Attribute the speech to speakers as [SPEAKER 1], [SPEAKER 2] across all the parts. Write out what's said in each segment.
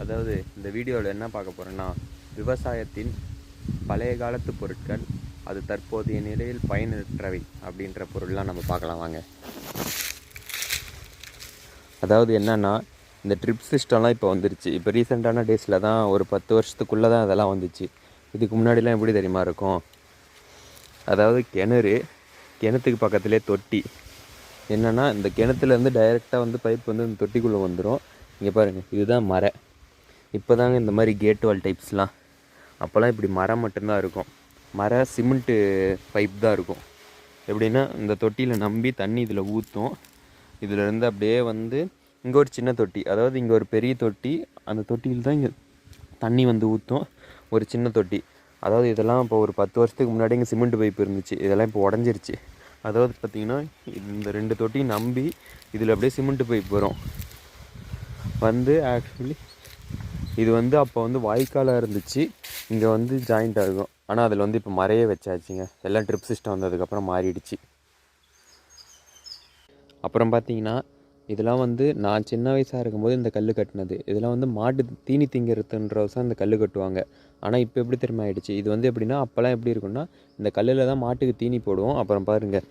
[SPEAKER 1] அதாவது இந்த வீடியோவில் என்ன பார்க்க போகிறோன்னா, விவசாயத்தின் பழைய காலத்து பொருட்கள் அது தற்போதைய நிலையில் பயனற்றவை அப்படின்ற பொருள்லாம் நம்ம பார்க்கலாம் வாங்க. அதாவது என்னென்னா, இந்த ட்ரிப் சிஸ்டம்லாம் இப்போ வந்துருச்சு. இப்போ ரீசெண்டான டேஸில் தான், ஒரு 10 வருஷத்துக்குள்ளே தான் அதெல்லாம் வந்துச்சு. இதுக்கு முன்னாடிலாம் எப்படி தெரியுமா இருக்கும்? அதாவது கிணத்துக்கு பக்கத்துலேயே தொட்டி. என்னென்னா, இந்த கிணத்துலேருந்து டைரெக்டாக வந்து பைப் வந்து இந்த தொட்டிக்குள்ளே வந்துடும். இங்கே பாருங்கள், இதுதான் மரை. இப்போ தாங்க இந்த மாதிரி கேட் வால் டைப்ஸ்லாம். அப்போல்லாம் இப்படி மரம் மட்டும்தான் இருக்கும். சிமெண்ட்டு பைப் தான் இருக்கும். எப்படின்னா, இந்த தொட்டியில் நம்பி தண்ணி இதில் ஊற்றும். இதிலேருந்து அப்படியே வந்து இங்கே ஒரு சின்ன தொட்டி, அதாவது இங்கே ஒரு பெரிய தொட்டி, அந்த தொட்டியில் தான் இங்கே தண்ணி வந்து ஊற்றும். ஒரு சின்ன தொட்டி, அதாவது இதெல்லாம் இப்போ ஒரு 10 வருஷத்துக்கு முன்னாடி இங்கே சிமெண்ட் பைப் இருந்துச்சு. இதெல்லாம் இப்போ உடஞ்சிருச்சு. அதாவது பார்த்திங்கன்னா, இந்த 2 தொட்டி நம்பி இதில் அப்படியே சிமெண்ட் பைப் வரும். வந்து ஆக்சுவலி இது வந்து அப்போ வந்து வாய்க்காலாக இருந்துச்சு. இங்கே வந்து ஜாயிண்ட் ஆகும். ஆனால் அதில் வந்து இப்போ மறையே வச்சாச்சுங்க. எல்லாம் ட்ரிப் சிஸ்டம் வந்ததுக்கப்புறம் மாறிடுச்சு. அப்புறம் பார்த்தீங்கன்னா, இதெல்லாம் வந்து நான் சின்ன வயசாக இருக்கும்போது இந்த கல் கட்டினது. இதெல்லாம் வந்து மாட்டு தீனி திங்கிறதுன்றவசம் இந்த கல் கட்டுவாங்க. ஆனால் இப்போ எப்படி தெரியுமா ஆகிடுச்சு? இது வந்து எப்படின்னா, அப்போல்லாம் எப்படி இருக்குன்னா, இந்த கல்லில் தான் மாட்டுக்கு தீனி போடுவோம். அப்புறம் பாருங்கள்,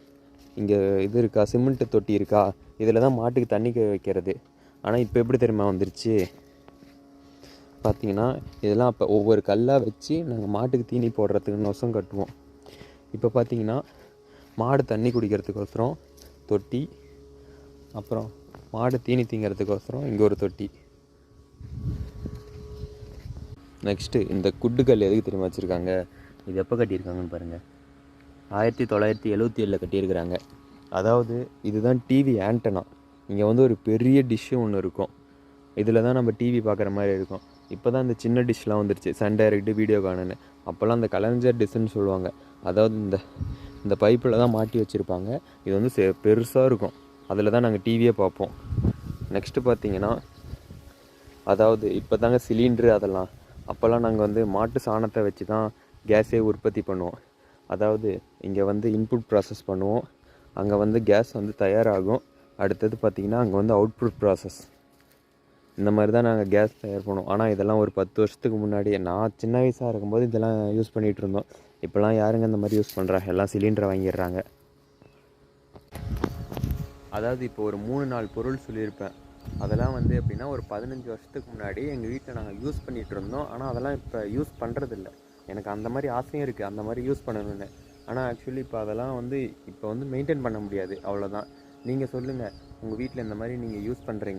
[SPEAKER 1] இங்கே இது இருக்கா, சிமெண்ட்டு தொட்டி இருக்கா, இதில் தான் மாட்டுக்கு தண்ணி வைக்கிறது. ஆனால் இப்போ எப்படி தெரியுமா வந்துருச்சு? பார்த்தீங்கன்னா, இதெல்லாம் அப்போ ஒவ்வொரு கல்லாக வச்சு நாங்கள் மாட்டுக்கு தீனி போடுறதுக்கு நொசம் கட்டுவோம். இப்போ பார்த்தீங்கன்னா, மாடு தண்ணி குடிக்கிறதுக்கோசரம் தொட்டி, அப்புறம் மாடு தீனி திங்கிறதுக்கோசரம் இங்கே ஒரு தொட்டி. நெக்ஸ்ட்டு இந்த குட்டுக்கல் எதுக்கு தெரியுமா வச்சுருக்காங்க? இது எப்போ கட்டியிருக்காங்கன்னு பாருங்கள். 1977 கட்டியிருக்கிறாங்க. அதாவது இதுதான் டிவி ஆண்டனா. இங்கே வந்து ஒரு பெரிய டிஷ்ஷு ஒன்று இருக்கும். இதில் தான் நம்ம டிவி பார்க்குற மாதிரி இருக்கும். இப்போ தான் இந்த சின்ன டிஷ்லாம் வந்துருச்சு, சன் டைரக்டு, வீடியோகானு. அப்போல்லாம் அந்த கலைஞர் டிஷ்ஷுன்னு சொல்லுவாங்க. அதாவது இந்த பைப்பில் தான் மாட்டி வச்சுருப்பாங்க. இது வந்து பெருசாக இருக்கும். அதில் தான் நாங்கள் டிவியே பார்ப்போம். நெக்ஸ்ட்டு பார்த்தீங்கன்னா, அதாவது இப்போ தாங்க சிலிண்ட்ரு அதெல்லாம். அப்போல்லாம் நாங்கள் வந்து மாட்டு சாணத்தை வச்சு தான் கேஸே உற்பத்தி பண்ணுவோம். அதாவது இங்கே வந்து இன்புட் ப்ராசஸ் பண்ணுவோம், அங்கே வந்து கேஸ் வந்து தயாராகும். அடுத்தது பார்த்திங்கன்னா, அங்கே வந்து அவுட்புட் ப்ராசஸ். இந்த மாதிரி தான் நாங்கள் கேஸ் தயார் பண்ணுவோம். ஆனால் இதெல்லாம் ஒரு 10 வருஷத்துக்கு முன்னாடியே, நான் சின்ன வயசாக இருக்கும்போது இதெல்லாம் யூஸ் பண்ணிகிட்டு இருந்தோம். இப்போலாம் யாருங்க இந்த மாதிரி யூஸ் பண்ணுறாங்க? எல்லாம் சிலிண்டரை வாங்கிடுறாங்க. அதாவது இப்போ ஒரு 3-4 பொருள் சொல்லியிருப்பேன். அதெல்லாம் வந்து எப்படின்னா, ஒரு 15 வருஷத்துக்கு முன்னாடி எங்கள் வீட்டில் நாங்கள் யூஸ் பண்ணிகிட்டு இருந்தோம். ஆனால் அதெல்லாம் இப்போ யூஸ் பண்ணுறதில்ல. எனக்கு அந்த மாதிரி ஆசையும் இருக்குது, அந்த மாதிரி யூஸ் பண்ணணும்னு. ஆனால் ஆக்சுவலி இப்போ அதெல்லாம் வந்து இப்போ வந்து மெயின்டைன் பண்ண முடியாது. அவ்வளோதான். நீங்கள் சொல்லுங்கள், உங்கள் வீட்டில் இந்த மாதிரி நீங்கள் யூஸ் பண்ணுறீங்க